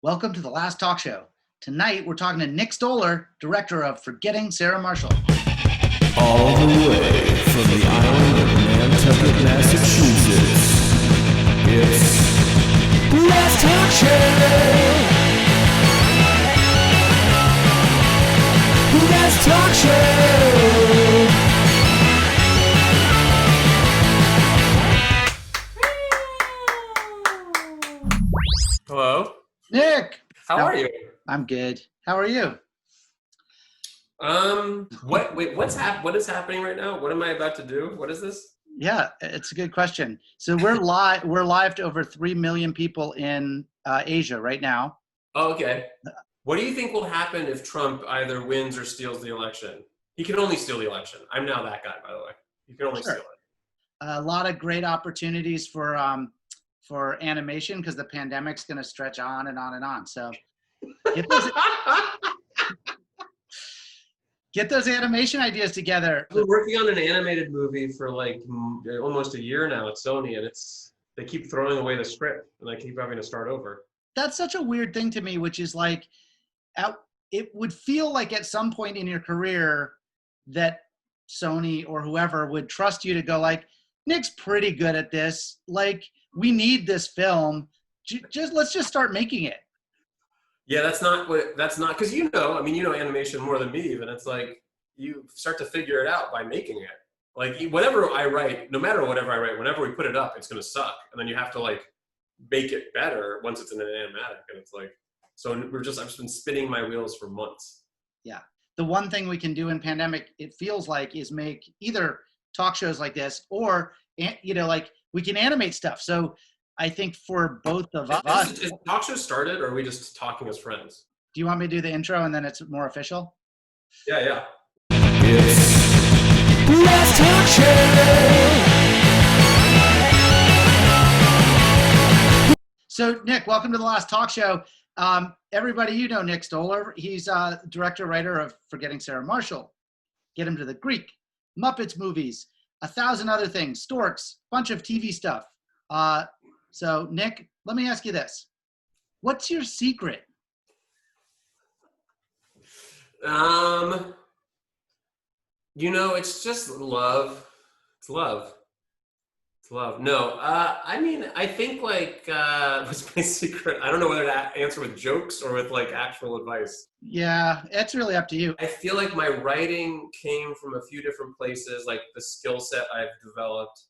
Welcome to the last talk show. Tonight we're talking to Nick Stoller, director of Forgetting Sarah Marshall. All the way from the island of Nantucket, Massachusetts, it's the last talk show. The last talk show. Hello. Nick! How are you? I'm good. How are you? What is happening right now? What am I about to do? What is this? Yeah, it's a good question. So we're live to over 3 million people in Asia right now. Oh, okay. What do you think will happen if Trump either wins or steals the election? He can only steal the election. I'm now that guy, by the way. He can only steal it. A lot of great opportunities for animation because the pandemic's going to stretch on and on and on. So get those animation ideas together. We're working on an animated movie for like almost a year now at Sony, and they keep throwing away the script, and I keep having to start over. That's such a weird thing to me, which is like, it would feel like at some point in your career that Sony or whoever would trust you to go like, Nick's pretty good at this. Like, we need this film. Let's just start making it. Yeah, that's not because you know animation more than me even. It's like you start to figure it out by making it. Like whatever I write, no matter whatever I write, whenever we put it up, it's gonna suck. And then you have to like make it better once it's in an animatic. And it's like, so I've just been spinning my wheels for months. Yeah. The one thing we can do in pandemic, it feels like, is make either talk shows like this or, like we can animate stuff. So I think for both of us. Is the talk show started or are we just talking as friends? Do you want me to do the intro and then it's more official? Yeah. It's the last talk show. So Nick, welcome to the last talk show. Everybody, you know Nick Stoller. He's director, writer of Forgetting Sarah Marshall, Get Him to the Greek, Muppets movies, 1,000 other things, Storks, bunch of TV stuff. So Nick, let me ask you this. What's your secret? It's just love. It's love. No, I think what's my secret? I don't know whether to answer with jokes or with like actual advice. Yeah, it's really up to you. I feel like my writing came from a few different places, like the skill set I've developed.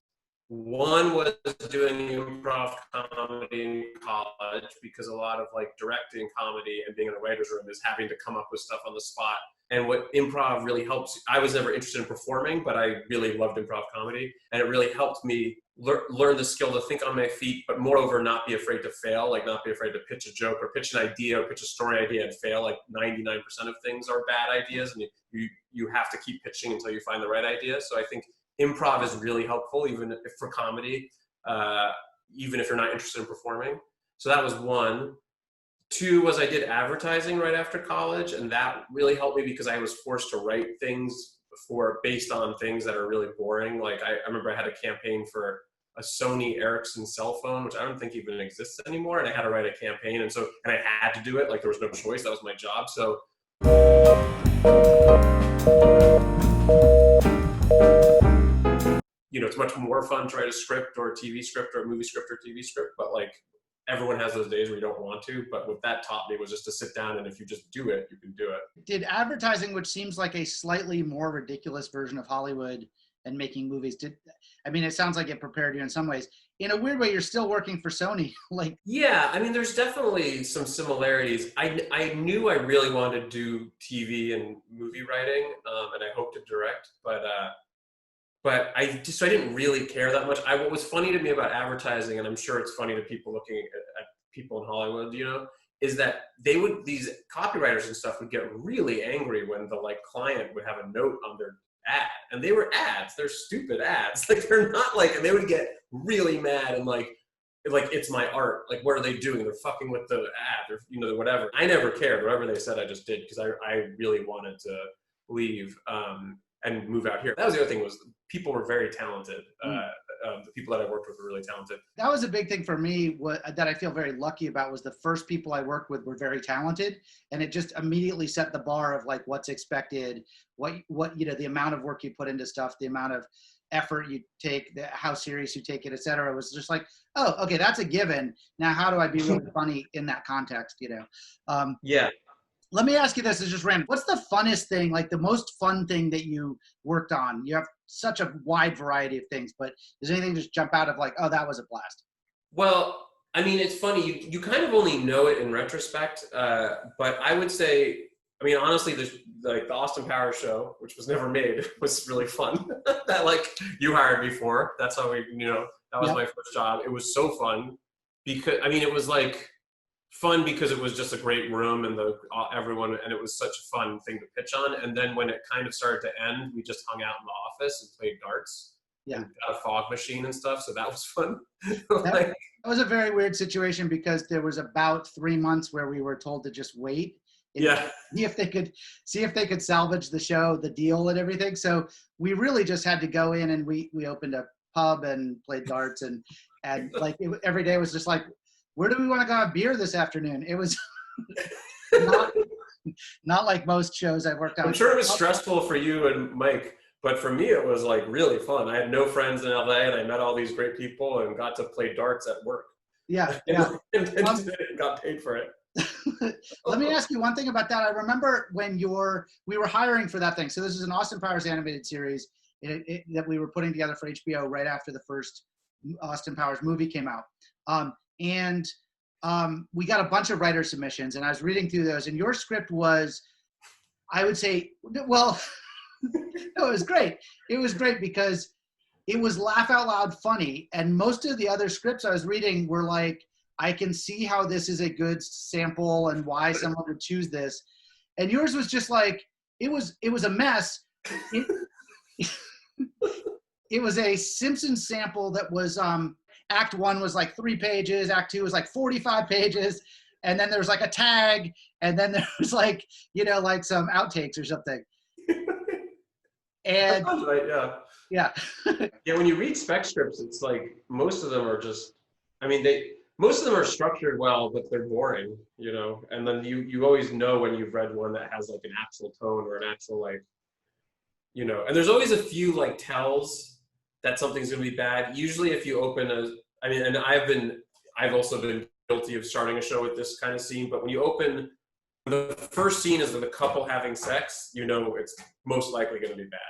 One was doing improv comedy in college because a lot of like directing comedy and being in a writer's room is having to come up with stuff on the spot. And what improv really helps, I was never interested in performing, but I really loved improv comedy. And it really helped me learn the skill to think on my feet, but moreover, not be afraid to fail, like not be afraid to pitch a joke or pitch an idea or pitch a story idea and fail. Like 99% of things are bad ideas and you have to keep pitching until you find the right idea. So I think improv is really helpful, even if for comedy, even if you're not interested in performing. So that was one. Two was I did advertising right after college, and that really helped me because I was forced to write things based on things that are really boring. Like I remember I had a campaign for a Sony Ericsson cell phone, which I don't think even exists anymore, and I had to write a campaign, and I had to do it. Like there was no choice. That was my job. So. It's much more fun to write a script or a TV script or a movie script or TV script, but like everyone has those days where you don't want to. But what that taught me was just to sit down, and if you just do it, you can do it. Did advertising, which seems like a slightly more ridiculous version of Hollywood and making movies, it sounds like it prepared you in some ways. In a weird way, you're still working for Sony. Yeah, there's definitely some similarities. I knew I really wanted to do TV and movie writing, and I hoped to direct, but I didn't really care that much. What was funny to me about advertising, and I'm sure it's funny to people looking at people in Hollywood, is that these copywriters and stuff would get really angry when the client would have a note on their ad, and they were ads. They're stupid ads. Like they're not and they would get really mad and like it's my art. Like what are they doing? They're fucking with the ad or whatever. I never cared. Whatever they said, I just did because I really wanted to leave. And move out here. That was the other thing was people were very talented the people that I worked with were really talented. That was a big thing for me that I feel very lucky about was the first people I worked with were very talented, and it just immediately set the bar of like what's expected, what the amount of work you put into stuff, the amount of effort you take, how serious you take it, et cetera. It was just like, oh, okay, that's a given. Now, how do I be really funny in that context, Yeah. Let me ask you this, it's just random. What's the funnest thing, like the most fun thing that you worked on? You have such a wide variety of things, but does anything just jump out of like, oh, that was a blast? Well, I mean, it's funny. You kind of only know it in retrospect, but I would say, I mean, honestly, the Austin Powers show, which was never made, was really fun. That like you hired me for. That's how we, that was my first job. It was so fun because it was like fun because it was just a great room and everyone, and it was such a fun thing to pitch on. And then when it kind of started to end, we just hung out in the office and played darts. Yeah. And got a fog machine and stuff, so that was fun. That was a very weird situation because there was about 3 months where we were told to just wait. See if they could salvage the show, the deal, and everything. So we really just had to go in and we opened a pub and played darts and like every day was just like, where do we want to go have beer this afternoon? It was not like most shows I worked on. I'm sure it was stressful for you and Mike, but for me it was like really fun. I had no friends in LA and I met all these great people and got to play darts at work. Yeah. and got paid for it. Let me ask you one thing about that. I remember when we were hiring for that thing. So this is an Austin Powers animated series that we were putting together for HBO right after the first Austin Powers movie came out. And we got a bunch of writer submissions, and I was reading through those, and your script was, I would say, well, no, it was great. It was great because it was laugh out loud funny, and most of the other scripts I was reading were like, I can see how this is a good sample and why someone would choose this. And yours was just like, it was a mess. It was a Simpsons sample that was, Act 1 was like 3 pages, Act 2 was like 45 pages, and then there was like a tag, and then there was like, like some outtakes or something. And right, yeah. Yeah, when you read spec scripts, it's like most of them are just, most of them are structured well, but they're boring, and then you always know when you've read one that has like an actual tone or an actual like, and there's always a few like tells that something's going to be bad. Usually if you open and I've also been guilty of starting a show with this kind of scene, but when you open, the first scene is the couple having sex, it's most likely going to be bad.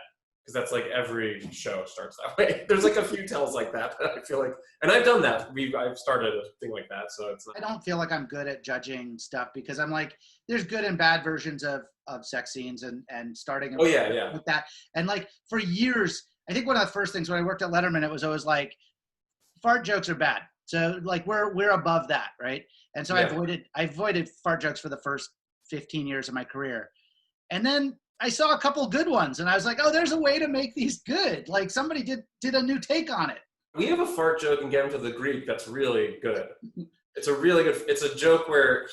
Because that's like every show starts that way. There's like a few tells like that, I feel like, and I've done that. I've started a thing like that, so it's not. I don't feel like I'm good at judging stuff because I'm like, there's good and bad versions of sex scenes and starting with that. And like for years, I think one of the first things when I worked at Letterman, it was always like, fart jokes are bad. So like we're above that, right? And so I avoided fart jokes for the first 15 years of my career. And then I saw a couple good ones and I was like, oh, there's a way to make these good. Like somebody did a new take on it. We have a fart joke in Get Him to the Greek that's really good. It's a joke where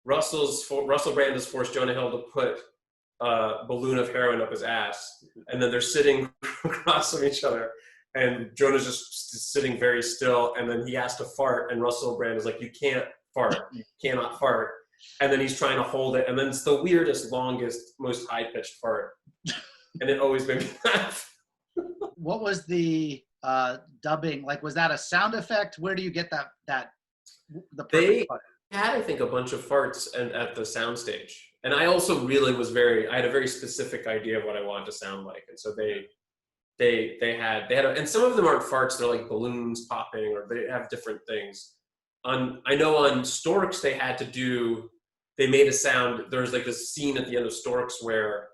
Russell Brand has forced Jonah Hill to put a balloon of heroin up his ass, and then they're sitting across from each other, and Jonah's just sitting very still, and then he has to fart, and Russell Brand is like, you can't fart, you cannot fart, and then he's trying to hold it, and then it's the weirdest, longest, most high-pitched fart, and it always made me laugh. What was the dubbing? Like, was that a sound effect? Where do you get the perfect fart? Had, I think, a bunch of farts at the soundstage. And I also really I had a very specific idea of what I wanted to sound like. And so they had, and some of them aren't farts, they're like balloons popping, or they have different things. I know on Storks, they made a sound, there's like this scene at the end of Storks where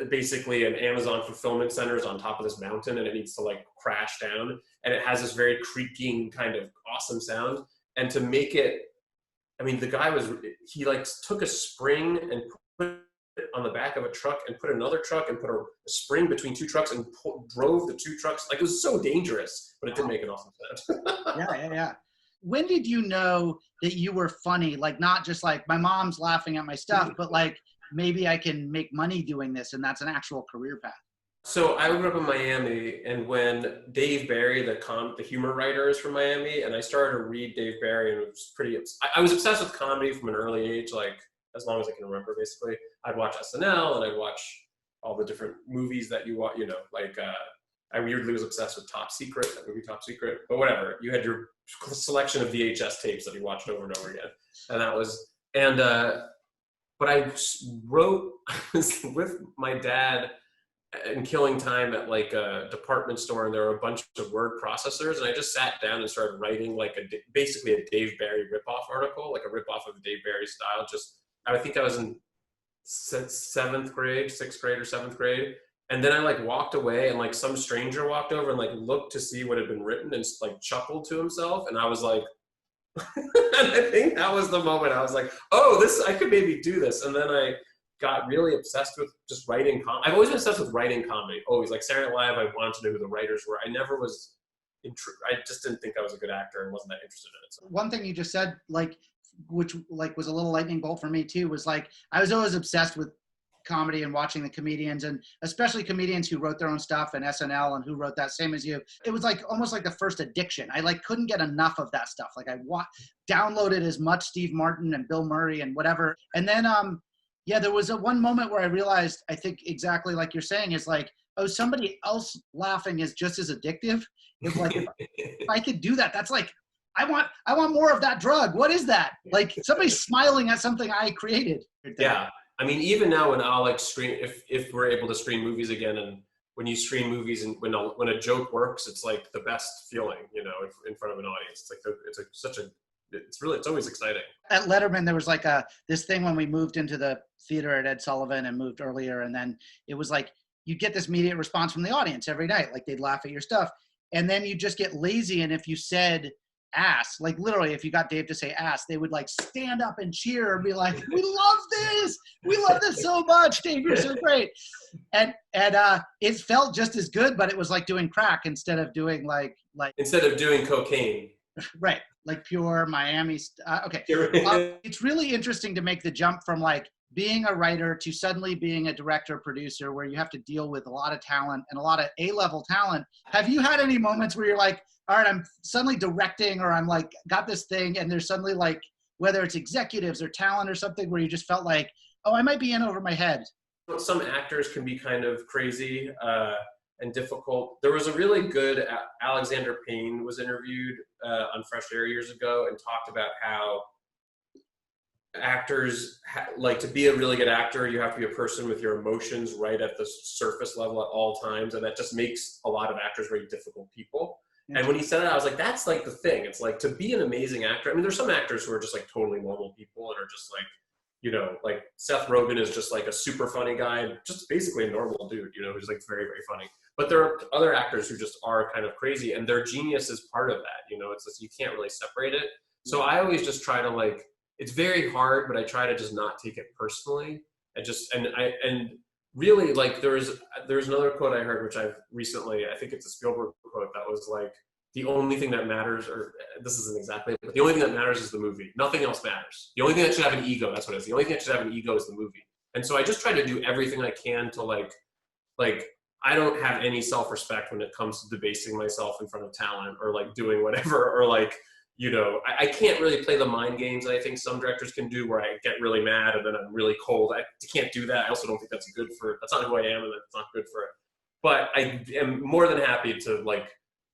basically an Amazon fulfillment center is on top of this mountain and it needs to like crash down. And it has this very creaking kind of awesome sound. And to make it, the guy he like took a spring and put it on the back of a truck and put another truck and put a spring between two trucks and drove the two trucks. Like, it was so dangerous, but it did make an awesome sound. Yeah. When did you know that you were funny? Like, not just like my mom's laughing at my stuff, but like maybe I can make money doing this and that's an actual career path. So I grew up in Miami, and when Dave Barry, the humor writer, is from Miami, and I started to read Dave Barry, and it was I was obsessed with comedy from an early age, like as long as I can remember. Basically, I'd watch SNL and I'd watch all the different movies that you watch. I weirdly was obsessed with Top Secret, that movie Top Secret. But whatever, you had your selection of VHS tapes that you watched over and over again, and that was and. But I wrote with my dad and killing time at like a department store, and there were a bunch of word processors, and I just sat down and started writing like basically a Dave Barry ripoff article, like a ripoff of Dave Barry style. I think I was in sixth grade or seventh grade, and then I like walked away, and like some stranger walked over and like looked to see what had been written and like chuckled to himself, and I was like, and I think that was the moment I was like, oh, I could maybe do this, and then I got really obsessed with just writing. I've always been obsessed with writing comedy. Always, like Saturday Night Live, I wanted to know who the writers were. I never was. I just didn't think I was a good actor and wasn't that interested in it. So. One thing you just said, like, which like was a little lightning bolt for me too, was like I was always obsessed with comedy and watching the comedians, and especially comedians who wrote their own stuff and SNL and who wrote that, same as you. It was like almost like the first addiction. I like couldn't get enough of that stuff. Like I downloaded as much Steve Martin and Bill Murray and whatever. And then yeah, there was one moment where I realized, I think exactly like you're saying, is like, oh, somebody else laughing is just as addictive. If I could do that, that's like, I want more of that drug. What is that? Like somebody's smiling at something I created. Yeah. I mean, even now when I'll like stream, if we're able to stream movies again, and when you stream movies and when a joke works, it's like the best feeling, in front of an audience. It's like it's always exciting. At Letterman, there was like this thing when we moved into the theater at Ed Sullivan and moved earlier, and then it was like you'd get this immediate response from the audience every night, like they'd laugh at your stuff, and then you just get lazy, and if you said ass, like literally if you got Dave to say ass, they would like stand up and cheer and be like, we love this so much, Dave, you're so great. And it felt just as good, but it was like doing crack instead of doing instead of doing cocaine. Right, like pure Miami. Okay. It's really interesting to make the jump from like being a writer to suddenly being a director, producer, where you have to deal with a lot of talent and a lot of A-level talent. Have you had any moments where you're like, all right, I'm suddenly directing, or I'm like, got this thing, and there's suddenly like, whether it's executives or talent or something, where you just felt like, oh, I might be in over my head? Some actors can be kind of crazy and difficult. There was a really good, Alexander Payne was interviewed on Fresh Air years ago and talked about how actors, like to be a really good actor, you have to be a person with your emotions right at the surface level at all times. And that just makes a lot of actors very difficult people. And when he said that, I was like, that's like the thing. It's like to be an amazing actor. I mean, there's some actors who are just like totally normal people and are just like, like Seth Rogen is just like a super funny guy, just basically a normal dude, who's like very, very funny. But there are other actors who just are kind of crazy, and their genius is part of that. It's just, you can't really separate it. So I always just try to like, it's very hard, but I try to just not take it personally. And really, like there's another quote I heard, which I've recently, I think it's a Spielberg quote that was like, the only thing that matters, or this isn't exactly, but the only thing that matters is the movie. Nothing else matters. The only thing that should have an ego, that's what it is. The only thing that should have an ego is the movie. And so I just try to do everything I can to like I don't have any self-respect when it comes to debasing myself in front of talent or like doing whatever, or like, I can't really play the mind games that I think some directors can do, where I get really mad and then I'm really cold. I can't do that. I also don't think that's not who I am, and that's not good for it. But I am more than happy to like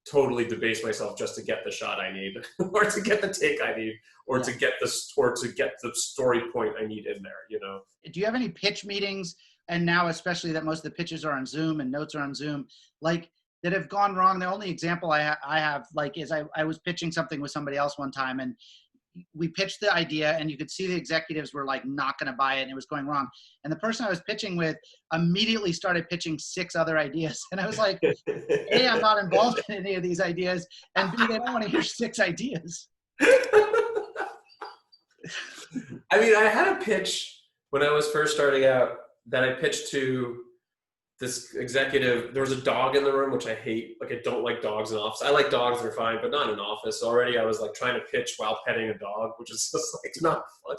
totally debase myself just to get the shot I need, or to get the take I need, or to get the story point I need in there, Do you have any pitch meetings, and now especially that most of the pitches are on Zoom and notes are on Zoom, like that have gone wrong? The only example I have like is I was pitching something with somebody else one time, and we pitched the idea, and you could see the executives were like not going to buy it, and it was going wrong. And the person I was pitching with immediately started pitching 6 other ideas. And I was like, A, I'm not involved in any of these ideas, and B, they don't want to hear 6 ideas. I mean, I had a pitch when I was first starting out that I pitched to this executive, there was a dog in the room, which I hate. Like, I don't like dogs in office. I like dogs, they're fine, but not in office. So already I was like trying to pitch while petting a dog, which is just like not fun.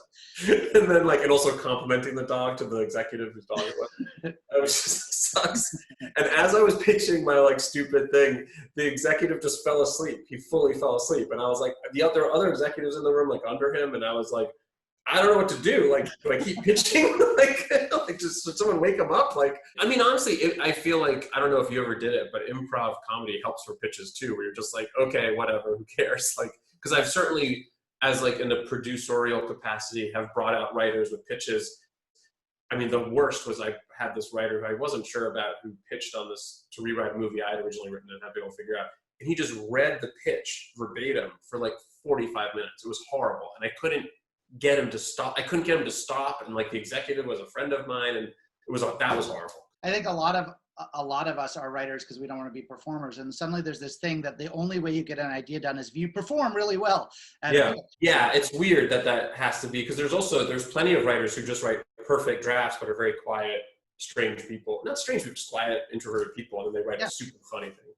And then like, and also complimenting the dog to the executive whose dog it was. It was just sucks. And as I was pitching my like stupid thing, the executive just fell asleep. He fully fell asleep. And I was like, there were other executives in the room like under him. And I was like, I don't know what to do. Like, do I keep pitching? like just should someone wake him up? Like, I mean, honestly, I feel like, I don't know if you ever did it, but improv comedy helps for pitches too, where you're just like, okay, whatever, who cares? Like, because I've certainly, as like in the producerial capacity, have brought out writers with pitches. I mean, the worst was I had this writer who I wasn't sure about, who pitched on this to rewrite a movie I had originally written and had to go figure out. And he just read the pitch verbatim for like 45 minutes. It was horrible. And I couldn't get him to stop. I couldn't get him to stop. And like the executive was a friend of mine, and that was horrible. I think a lot of us are writers because we don't want to be performers. And suddenly there's this thing that the only way you get an idea done is if you perform really well. Yeah. It's weird that has to be, because there's plenty of writers who just write perfect drafts, but are very quiet, strange people. Not strange people, just quiet, introverted people. And then they write a super funny thing.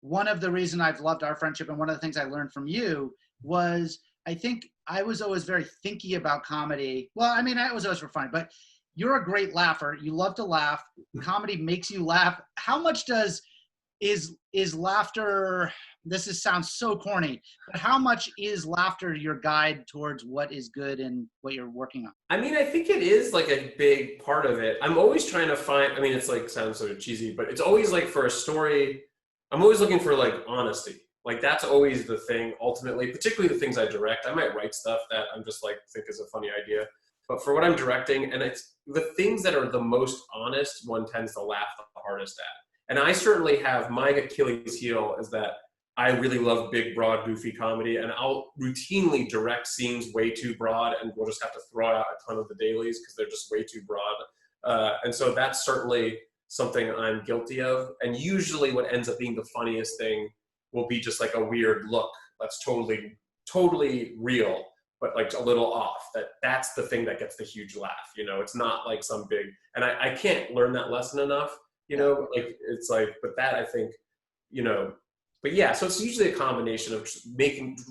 One of the reasons I've loved our friendship, and one of the things I learned from you, was I think I was always very thinky about comedy. Well, I mean, I was always for fun, but you're a great laugher. You love to laugh. Comedy makes you laugh. How much is laughter, sounds so corny, but how much is laughter your guide towards what is good and what you're working on? I mean, I think it is like a big part of it. I'm always trying to find, I mean, it's like, sounds sort of cheesy, but it's always like for a story, I'm always looking for like honesty. Like that's always the thing, ultimately, particularly the things I direct. I might write stuff that I'm just like, think is a funny idea. But for what I'm directing, and it's the things that are the most honest, one tends to laugh the hardest at. And I certainly have, my Achilles heel is that I really love big, broad, goofy comedy, and I'll routinely direct scenes way too broad, and we'll just have to throw out a ton of the dailies because they're just way too broad. And so that's certainly something I'm guilty of. And usually what ends up being the funniest thing will be just like a weird look that's totally real, but like a little off. That's the thing that gets the huge laugh. You know, it's not like some big, and I can't learn that lesson enough, you know, like it's like, but that I think, you know, but yeah, so it's usually a combination of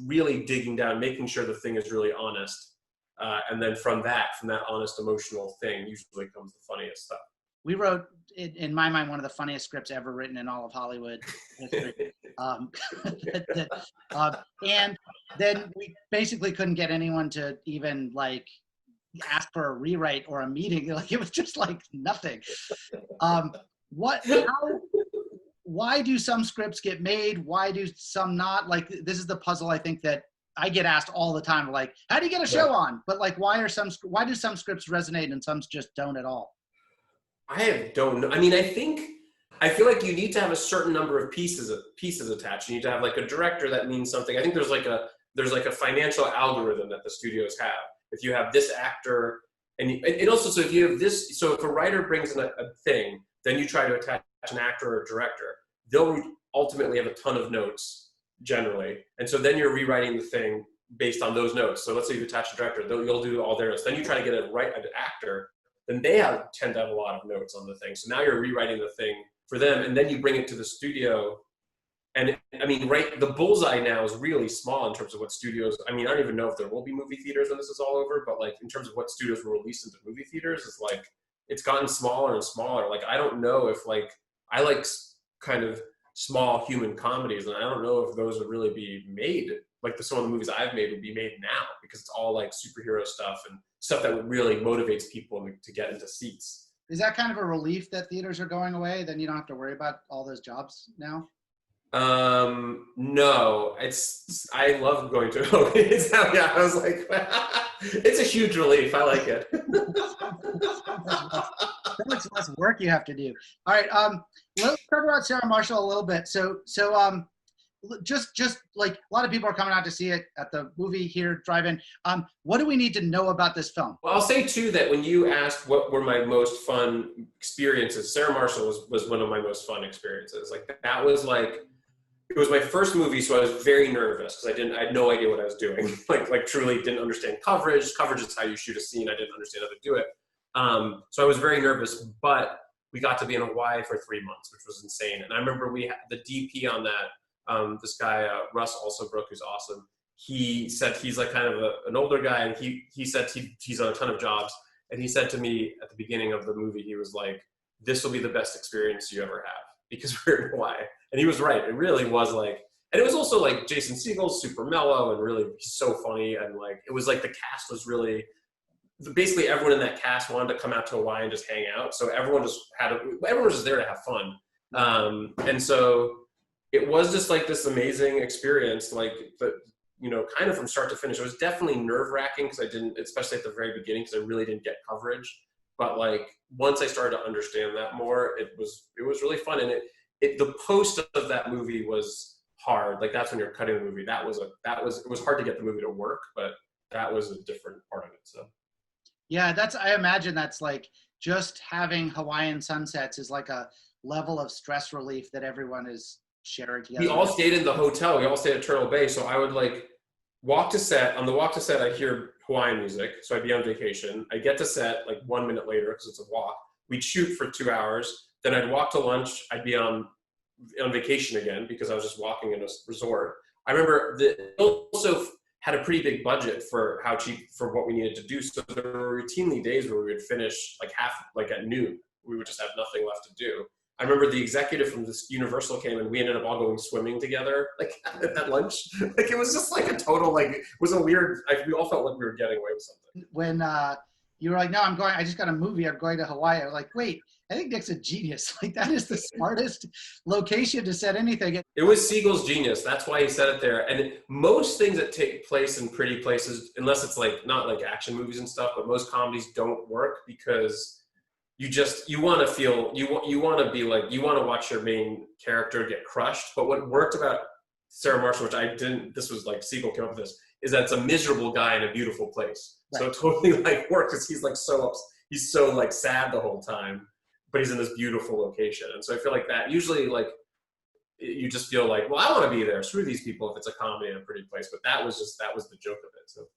really digging down, making sure the thing is really honest. And then from that honest emotional thing usually comes the funniest stuff. We wrote, in my mind, one of the funniest scripts ever written in all of Hollywood history. And then we basically couldn't get anyone to even like ask for a rewrite or a meeting. Like it was just like nothing. Why do some scripts get made? Why do some not? Like this is the puzzle I think that I get asked all the time. Like, how do you get a show on? But like, why do some scripts resonate and some just don't at all? I don't know. I mean, I feel like you need to have a certain number of pieces attached. You need to have like a director that means something. I think there's like a financial algorithm that the studios have. If you have this actor, and also, so if you have this, so if a writer brings in a thing, then you try to attach an actor or a director. They'll ultimately have a ton of notes generally, and so then you're rewriting the thing based on those notes. So let's say you attach a director, you'll do all their notes. Then you try to get an actor. Then they tend to have a lot of notes on the thing. So now you're rewriting the thing for them, and then you bring it to the studio. And I mean, right, the bullseye now is really small in terms of what studios, I mean, I don't even know if there will be movie theaters when this is all over, but like in terms of what studios will release into movie theaters, is like, it's gotten smaller and smaller. Like, I don't know if like, I like kind of small human comedies, and I don't know if those would really be made, like some of the movies I've made would be made now, because it's all like superhero stuff and stuff that really motivates people to get into seats. Is that kind of a relief that theaters are going away? Then you don't have to worry about all those jobs now? No, I love going to movies. Yeah, I was like, it's a huge relief. I like it. So much less work you have to do. All right, let's talk about Sarah Marshall a little bit. So just like a lot of people are coming out to see it at the movie here, drive-in. What do we need to know about this film? Well, I'll say too that when you asked what were my most fun experiences, Sarah Marshall was one of my most fun experiences. Like that was like, it was my first movie, so I was very nervous because I had no idea what I was doing. like truly didn't understand coverage. Coverage is how you shoot a scene. I didn't understand how to do it. So I was very nervous, but we got to be in Hawaii for 3 months, which was insane. And I remember we had the DP on that, this guy, Russ Alsobrook, who's awesome. He said he's like kind of an older guy, and he said he's on a ton of jobs. And he said to me at the beginning of the movie, he was like, this will be the best experience you ever have, because we're in Hawaii. And he was right. It really was like, and it was also like Jason Segel's super mellow and really, he's so funny. And like, it was like the cast was really, basically everyone in that cast wanted to come out to Hawaii and just hang out. So everyone was just there to have fun. And so it was just like this amazing experience, like, but, kind of from start to finish. It was definitely nerve wracking because I didn't, especially at the very beginning, because I really didn't get coverage. But like, once I started to understand that more, it was really fun. And the post of that movie was hard. Like, that's when you're cutting the movie. It was hard to get the movie to work, but that was a different part of it. So. Yeah, I imagine that's like just having Hawaiian sunsets is like a level of stress relief that everyone is sharing together. We all stayed in the hotel. We all stayed at Turtle Bay. So I would like walk to set. On the walk to set, I'd hear Hawaiian music. So I'd be on vacation. I'd get to set like 1 minute later because it's a walk. We'd shoot for 2 hours. Then I'd walk to lunch. I'd be on vacation again because I was just walking in a resort. I remember also had a pretty big budget for what we needed to do. So there were routinely days where we would finish like at noon. We would just have nothing left to do. I remember the executive from this Universal came and we ended up all going swimming together, like at lunch. Like, it was just like a total, like, it was a weird, we all felt like we were getting away with something. When you were like, no, I just got a movie, I'm going to Hawaii. I was like, wait, I think Nick's a genius. Like, that is the smartest location to set anything. It was Segel's genius. That's why he said it there. And most things that take place in pretty places, unless it's like, not like action movies and stuff, but most comedies don't work because you want to feel, you want to be like, you want to watch your main character get crushed. But what worked about Sarah Marshall, which this was like Segel came up with this, is that it's a miserable guy in a beautiful place. Right. So it totally like works because he's like he's so like sad the whole time, but he's in this beautiful location. And so I feel like that usually like, you just feel like, well, I want to be there. Screw these people if it's a comedy in a pretty place. But that was the joke of it. So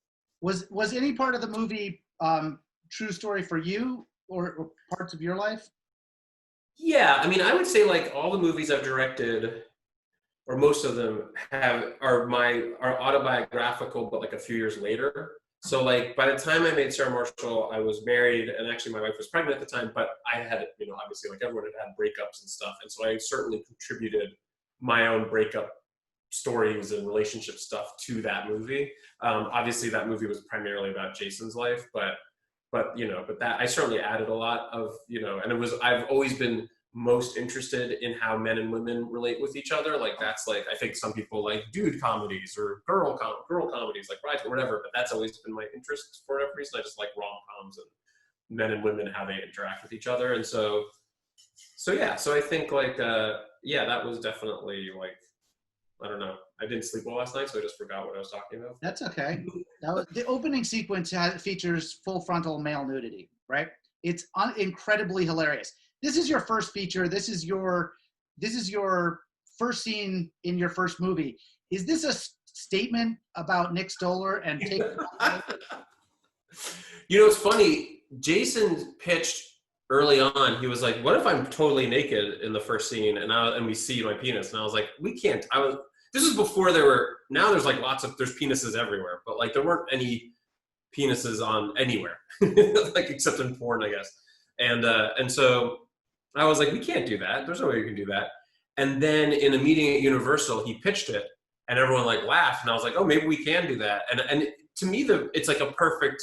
was any part of the movie true story for you or parts of your life? Yeah, I mean, I would say like all the movies I've directed, or most of them are autobiographical, but like a few years later. So like by the time I made Sarah Marshall, I was married, and actually my wife was pregnant at the time, but I had, obviously like everyone had breakups and stuff. And so I certainly contributed my own breakup stories and relationship stuff to that movie. Obviously that movie was primarily about Jason's life, but that I certainly added a lot of, and I've always been most interested in how men and women relate with each other. Like, that's like, I think some people like dude comedies or girl comedies, like Brides or whatever, but that's always been my interest for whatever reason. I just like rom-coms and men and women, how they interact with each other. And so I think like, that was definitely like, I don't know. I didn't sleep well last night, so I just forgot what I was talking about. That's okay. The opening sequence features full frontal male nudity, right? It's incredibly hilarious. This is your first feature. This is your first scene in your first movie. Is this a statement about Nick Stoller and taking? It's funny. Jason pitched early on. He was like, "What if I'm totally naked in the first scene and we see my penis?" And I was like, "We can't." This is before now there's like there's penises everywhere, but like there weren't any penises on anywhere, like except in porn, I guess. And so I was like, we can't do that. There's no way we can do that. And then in a meeting at Universal, he pitched it and everyone like laughed. And I was like, oh, maybe we can do that. And to me, it's like a perfect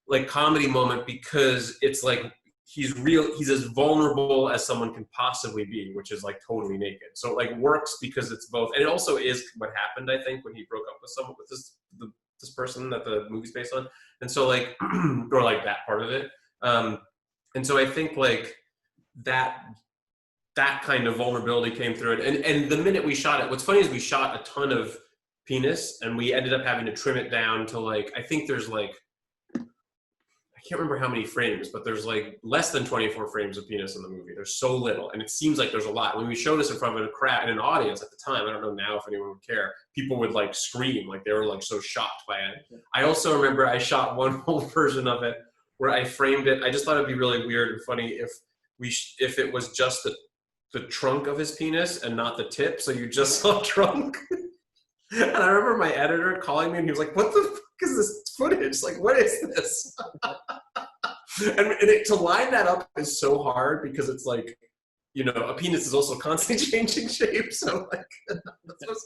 like comedy moment because it's like, he's as vulnerable as someone can possibly be, which is like totally naked. So it like works because it's both. And it also is what happened, I think, when he broke up with this person that the movie's based on. And so like, or like that part of it. And so I think like that kind of vulnerability came through it. And the minute we shot it, what's funny is we shot a ton of penis and we ended up having to trim it down to like, I think there's like, I can't remember how many frames, but there's like less than 24 frames of penis in the movie. There's so little, and it seems like there's a lot. When we showed this in front of a crowd and an audience at the time, I don't know now if anyone would care, people would like scream, like they were like so shocked by it. I also remember I shot one whole version of it where I framed it. I just thought it'd be really weird and funny if if it was just the trunk of his penis and not the tip, so you just saw trunk. And I remember my editor calling me and he was like, what the fuck is this footage? Like, what is this? To line that up is so hard because it's like, a penis is also constantly changing shape. So like,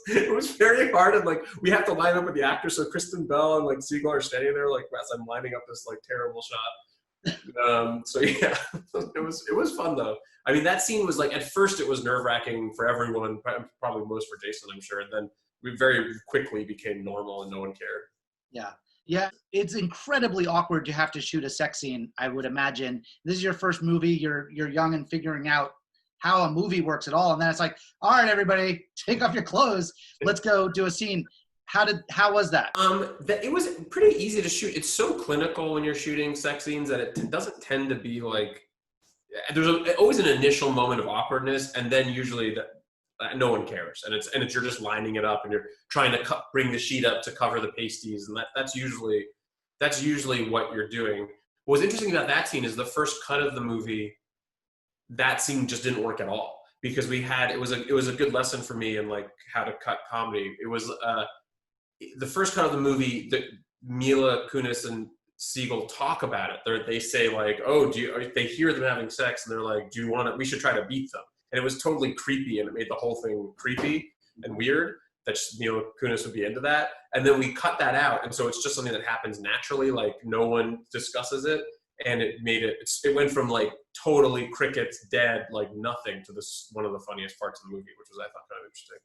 it was very hard. And like, we have to line up with the actors. So Kristen Bell and like Siegel are standing there like as I'm lining up this like terrible shot. So yeah, it was fun though. I mean, that scene was like, at first it was nerve wracking for everyone, probably most for Jason, I'm sure. And then we very quickly became normal and no one cared. Yeah. Yeah. It's incredibly awkward to have to shoot a sex scene, I would imagine. This is your first movie. You're young and figuring out how a movie works at all. And then it's like, all right, everybody, take off your clothes. Let's go do a scene. How was that? It was pretty easy to shoot. It's so clinical when you're shooting sex scenes that it doesn't tend to be like, there's always an initial moment of awkwardness, and then usually no one cares, and it's you're just lining it up and you're trying to bring the sheet up to cover the pasties, and that's usually what you're doing. What was interesting about that scene is the first cut of the movie, that scene just didn't work at all because it was a good lesson for me in like how to cut comedy. It was the first cut of the movie that Mila Kunis and Siegel talk about it. They say like, oh, they hear them having sex and they're like, do you want to, we should try to beat them. And it was totally creepy and it made the whole thing creepy and weird that Mila Kunis would be into that. And then we cut that out. And so it's just something that happens naturally. Like no one discusses it. And it went from like totally crickets, dead, like nothing to this one of the funniest parts of the movie, which was, I thought, kind of interesting.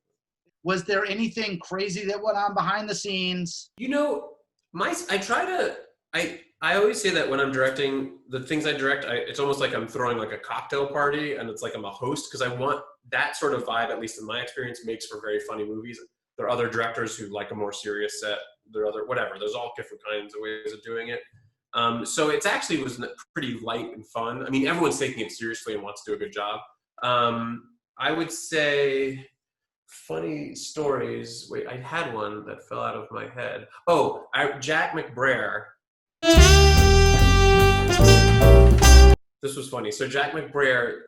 Was there anything crazy that went on behind the scenes? I always say that when I'm directing, the things I direct, it's almost like I'm throwing like a cocktail party and it's like I'm a host because I want that sort of vibe, at least in my experience, makes for very funny movies. There are other directors who like a more serious set. There are whatever. There's all different kinds of ways of doing it. So it actually was pretty light and fun. I mean, everyone's taking it seriously and wants to do a good job. I would say funny stories. Wait, I had one that fell out of my head. Oh, Jack McBrayer. This was funny. So Jack McBrayer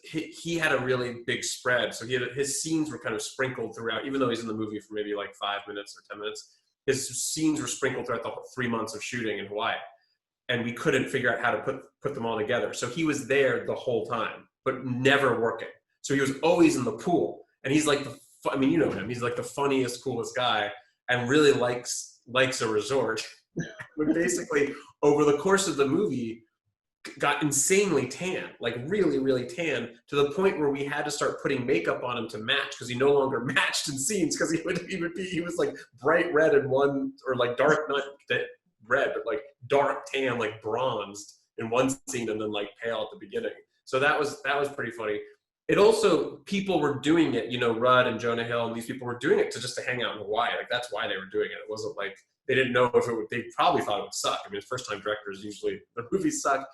he had a really big spread. So his scenes were kind of sprinkled throughout, even though he's in the movie for maybe like 5 minutes or 10 minutes. His scenes were sprinkled throughout the 3 months of shooting in Hawaii. And we couldn't figure out how to put them all together. So he was there the whole time, but never working. So he was always in the pool. And he's like, you know him. He's like the funniest, coolest guy and really likes a resort. But basically, over the course of the movie, got insanely tan, like really, really tan, to the point where we had to start putting makeup on him to match because he no longer matched in scenes because he was like bright red in one, or like dark, not red, but like dark tan, like bronzed in one scene and then like pale at the beginning. So that was pretty funny. It also, people were doing it, Rudd and Jonah Hill and these people were doing it just to hang out in Hawaii. Like that's why they were doing it. It wasn't like they didn't know if it would, they probably thought it would suck. I mean, first time directors, usually the movies suck.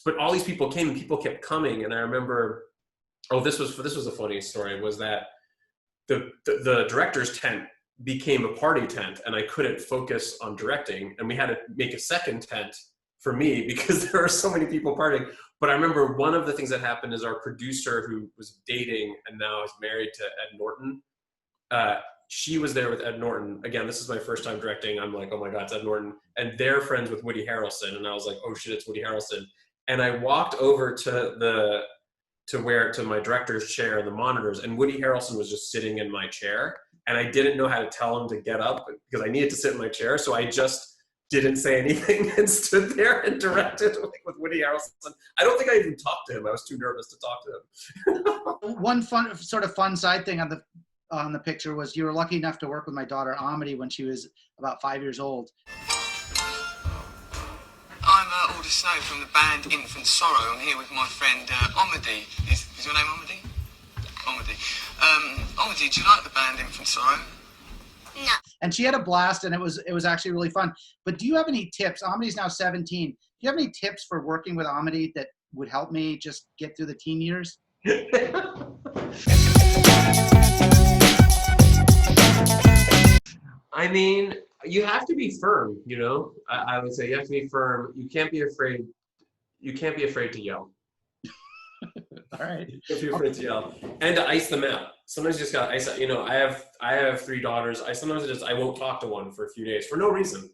But all these people came and people kept coming. And I remember, this was a funny story, was that the director's tent became a party tent and I couldn't focus on directing. And we had to make a second tent for me because there are so many people partying. But I remember one of the things that happened is our producer, who was dating and now is married to Ed Norton, she was there with Ed Norton. Again, this is my first time directing. I'm like, oh my God, it's Ed Norton. And they're friends with Woody Harrelson. And I was like, oh shit, it's Woody Harrelson. And I walked over to my director's chair and the monitors, and Woody Harrelson was just sitting in my chair. And I didn't know how to tell him to get up because I needed to sit in my chair. So I just didn't say anything and stood there and directed with Woody Harrelson. I don't think I even talked to him. I was too nervous to talk to him. One fun side thing on the picture was you were lucky enough to work with my daughter Amity when she was about 5 years old. I'm Alder Snow from the band Infant Sorrow. I'm here with my friend Omedy. Is your name Omedy? Omedy. Omedy, do you like the band Infant Sorrow? No. And she had a blast, and it was actually really fun. But do you have any tips? Amedy's now 17. Do you have any tips for working with Amity that would help me just get through the teen years? I mean, you have to be firm, I would say you have to be firm. You can't be afraid to yell. All right. Feel free to yell. And to ice them out. Sometimes you just gotta ice out. You know, I have 3 daughters. I won't talk to one for a few days for no reason.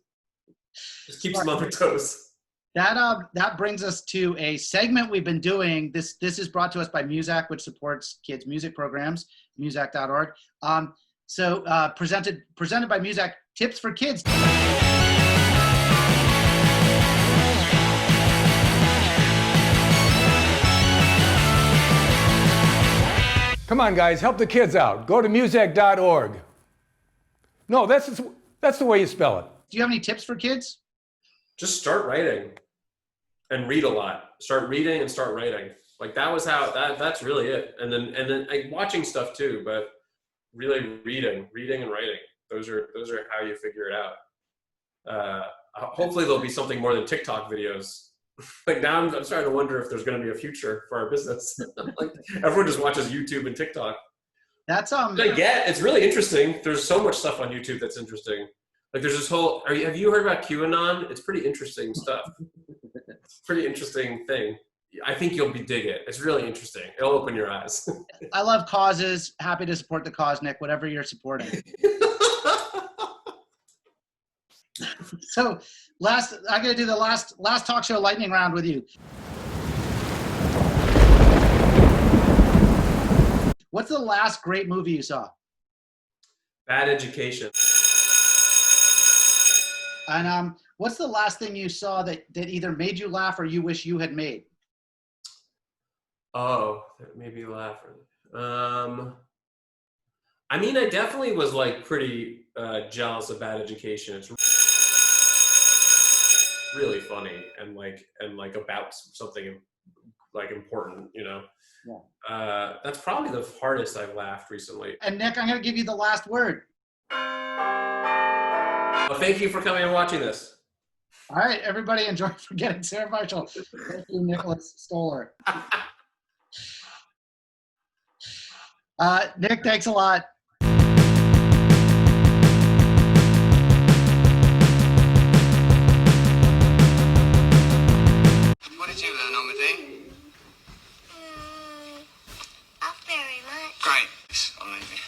Just keeps them on their toes. That brings us to a segment we've been doing. This is brought to us by Muzak, which supports kids' music programs, muzak.org. Presented by Muzak, tips for kids. Come on, guys, help the kids out. Go to muzak.org. No, that's the way you spell it. Do you have any tips for kids? Just start writing and read a lot. Start reading and start writing. Like that's really it. And then watching stuff too, but really reading and writing. Those are how you figure it out. Hopefully there'll be something more than TikTok videos. Like now I'm starting to wonder if there's going to be a future for our business. Like everyone just watches YouTube and TikTok. That's it's really interesting. There's so much stuff on YouTube that's interesting. Like there's this whole, have you heard about QAnon? It's pretty interesting stuff. It's a pretty interesting thing. I think you'll dig it. It's really interesting. It'll open your eyes. I love causes. Happy to support the cause, Nick, whatever you're supporting. So I'm going to do the last talk show lightning round with you. What's the last great movie you saw? Bad Education. And what's the last thing you saw that either made you laugh or you wish you had made? Oh, that made me laugh. I mean, I definitely was like pretty jealous of Bad Education. It's really funny and about something like important, you know. Yeah. That's probably the hardest I've laughed recently. And Nick, I'm going to give you the last word. Well, thank you for coming and watching this. All right, everybody, enjoy Forgetting Sarah Marshall. Thank you, Nicholas Stoller. Nick, thanks a lot. What did you learn, Omedy? Not very much. Great. I'm leaving.